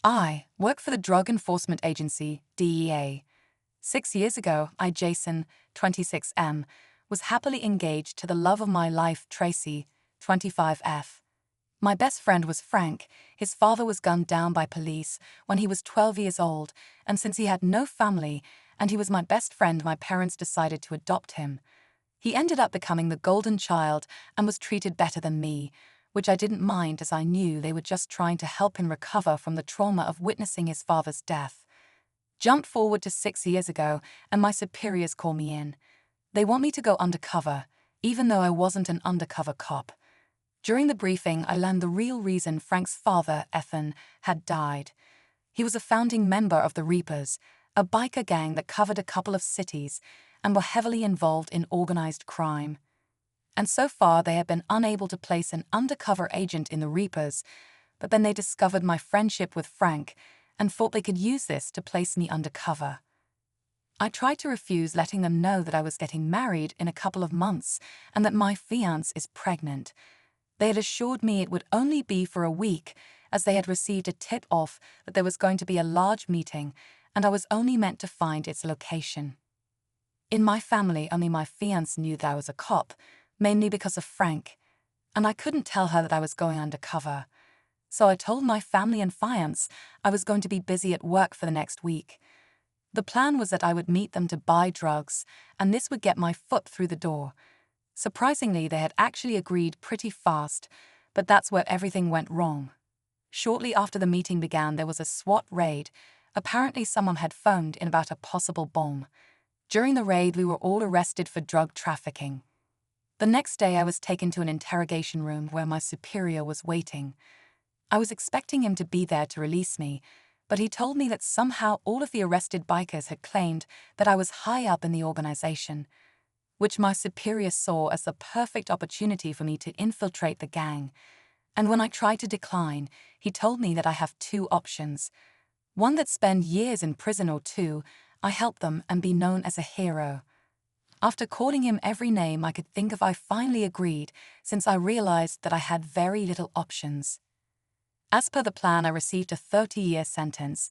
I work for the Drug Enforcement Agency, DEA. 6 years ago, Jason, 26M, was happily engaged to the love of my life, Tracy, 25F. My best friend was Frank. His father was gunned down by police when he was 12 years old, and since he had no family and he was my best friend, my parents decided to adopt him. He ended up becoming the golden child and was treated better than me, which I didn't mind as I knew they were just trying to help him recover from the trauma of witnessing his father's death. Jump forward to 6 years ago, and my superiors call me in. They want me to go undercover, even though I wasn't an undercover cop. During the briefing, I learned the real reason Frank's father, Ethan, had died. He was a founding member of the Reapers, a biker gang that covered a couple of cities and were heavily involved in organized crime. And so far, they had been unable to place an undercover agent in the Reapers, but then they discovered my friendship with Frank and thought they could use this to place me undercover. I tried to refuse, letting them know that I was getting married in a couple of months and that my fiance is pregnant. They had assured me it would only be for a week, as they had received a tip-off that there was going to be a large meeting, and I was only meant to find its location. In my family, only my fiance knew that I was a cop, mainly because of Frank, and I couldn't tell her that I was going undercover. So I told my family and fiance I was going to be busy at work for the next week. The plan was that I would meet them to buy drugs, and this would get my foot through the door. Surprisingly, they had actually agreed pretty fast, but that's where everything went wrong. Shortly after the meeting began, there was a SWAT raid. Apparently, someone had phoned in about a possible bomb. During the raid, we were all arrested for drug trafficking. The next day, I was taken to an interrogation room where my superior was waiting. I was expecting him to be there to release me, but he told me that somehow all of the arrested bikers had claimed that I was high up in the organization, which my superior saw as the perfect opportunity for me to infiltrate the gang. And when I tried to decline, he told me that I have two options. One, that spend years in prison, or two, I help them and be known as a hero. After calling him every name I could think of, I finally agreed, since I realized that I had very little options. As per the plan, I received a 30-year sentence.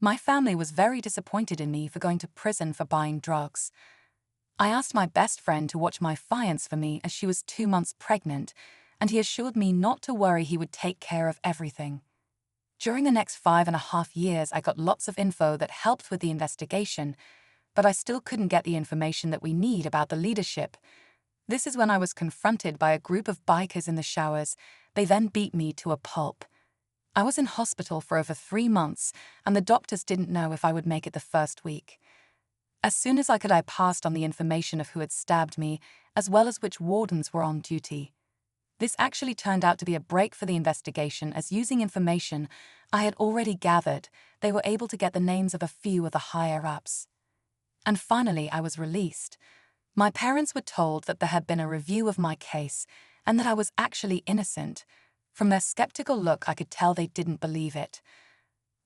My family was very disappointed in me for going to prison for buying drugs. I asked my best friend to watch my fiance for me as she was 2 months pregnant, and he assured me not to worry, he would take care of everything. During the next 5.5 years, I got lots of info that helped with the investigation, but I still couldn't get the information that we need about the leadership. This is when I was confronted by a group of bikers in the showers. They then beat me to a pulp. I was in hospital for over 3 months, and the doctors didn't know if I would make it the first week. As soon as I could, I passed on the information of who had stabbed me, as well as which wardens were on duty. This actually turned out to be a break for the investigation, as using information I had already gathered, they were able to get the names of a few of the higher-ups. And finally, I was released. My parents were told that there had been a review of my case and that I was actually innocent. From their skeptical look, I could tell they didn't believe it.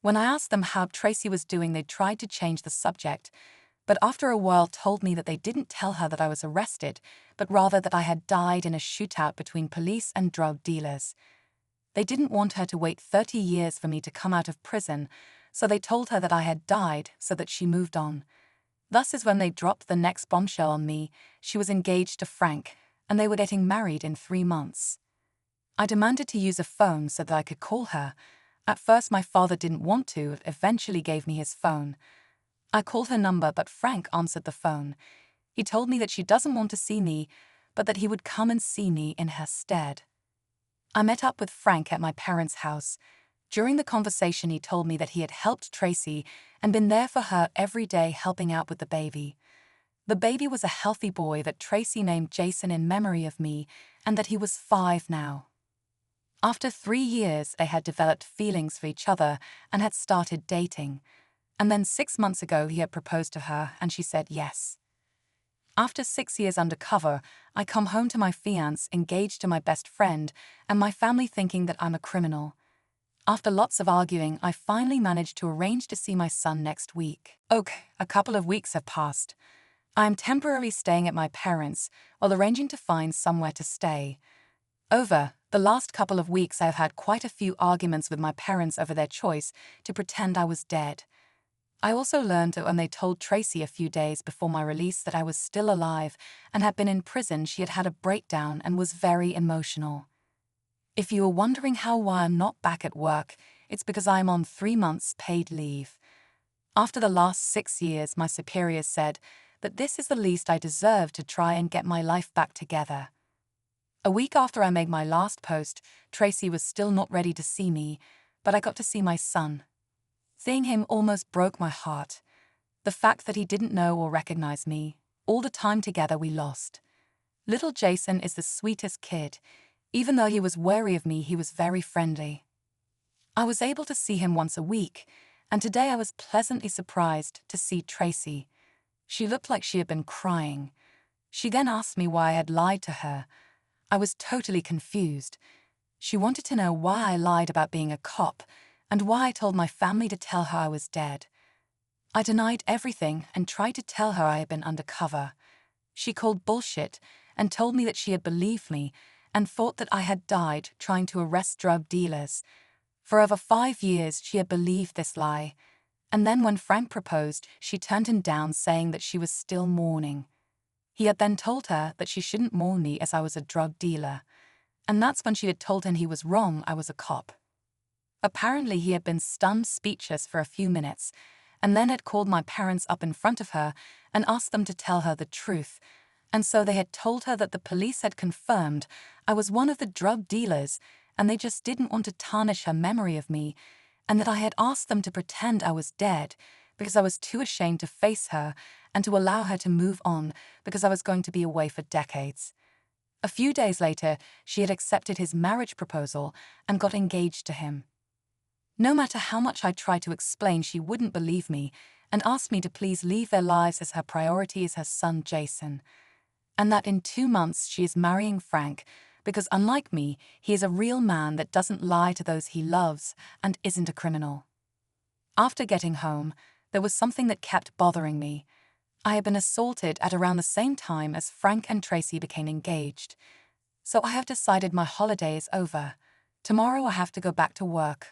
When I asked them how Tracy was doing, they tried to change the subject, but after a while told me that they didn't tell her that I was arrested, but rather that I had died in a shootout between police and drug dealers. They didn't want her to wait 30 years for me to come out of prison, so they told her that I had died so that she moved on. Thus is when they dropped the next bombshell on me. She was engaged to Frank, and they were getting married in 3 months. I demanded to use a phone so that I could call her. At first my father didn't want to, but eventually gave me his phone. I called her number, but Frank answered the phone. He told me that she doesn't want to see me, but that he would come and see me in her stead. I met up with Frank at my parents' house. During the conversation, he told me that he had helped Tracy and been there for her every day, helping out with the baby. The baby was a healthy boy that Tracy named Jason in memory of me, and that he was 5 now. After 3 years, they had developed feelings for each other and had started dating. And then 6 months ago, he had proposed to her, and she said yes. After 6 years undercover, I come home to my fiance, engaged to my best friend, and my family thinking that I'm a criminal. After lots of arguing, I finally managed to arrange to see my son next week. A couple of weeks have passed. I am temporarily staying at my parents' while arranging to find somewhere to stay. Over, The last couple of weeks I have had quite a few arguments with my parents over their choice to pretend I was dead. I also learned that when they told Tracy a few days before my release that I was still alive and had been in prison, she had had a breakdown and was very emotional. If you are wondering why I'm not back at work, it's because I'm on 3 months paid leave. After the last 6 years, my superiors said that this is the least I deserve to try and get my life back together. A week after I made my last post, Tracy was still not ready to see me, but I got to see my son. Seeing him almost broke my heart. The fact that he didn't know or recognize me, all the time together we lost. Little Jason is the sweetest kid. Even though he was wary of me, he was very friendly. I was able to see him once a week, and today I was pleasantly surprised to see Tracy. She looked like she had been crying. She then asked me why I had lied to her. I was totally confused. She wanted to know why I lied about being a cop and why I told my family to tell her I was dead. I denied everything and tried to tell her I had been undercover. She called bullshit and told me that she had believed me and thought that I had died trying to arrest drug dealers. For over 5 years, she had believed this lie. And then when Frank proposed, she turned him down, saying that she was still mourning. He had then told her that she shouldn't mourn me as I was a drug dealer. And that's when she had told him he was wrong, I was a cop. Apparently, he had been stunned speechless for a few minutes, and then had called my parents up in front of her and asked them to tell her the truth. And so they had told her that the police had confirmed I was one of the drug dealers, and they just didn't want to tarnish her memory of me, and that I had asked them to pretend I was dead because I was too ashamed to face her and to allow her to move on because I was going to be away for decades. A few days later, she had accepted his marriage proposal and got engaged to him. No matter how much I tried to explain, she wouldn't believe me and asked me to please leave their lives as her priority is her son Jason, and that in 2 months she is marrying Frank because, unlike me, he is a real man that doesn't lie to those he loves and isn't a criminal. After getting home, there was something that kept bothering me. I had been assaulted at around the same time as Frank and Tracy became engaged. So I have decided my holiday is over. Tomorrow I have to go back to work.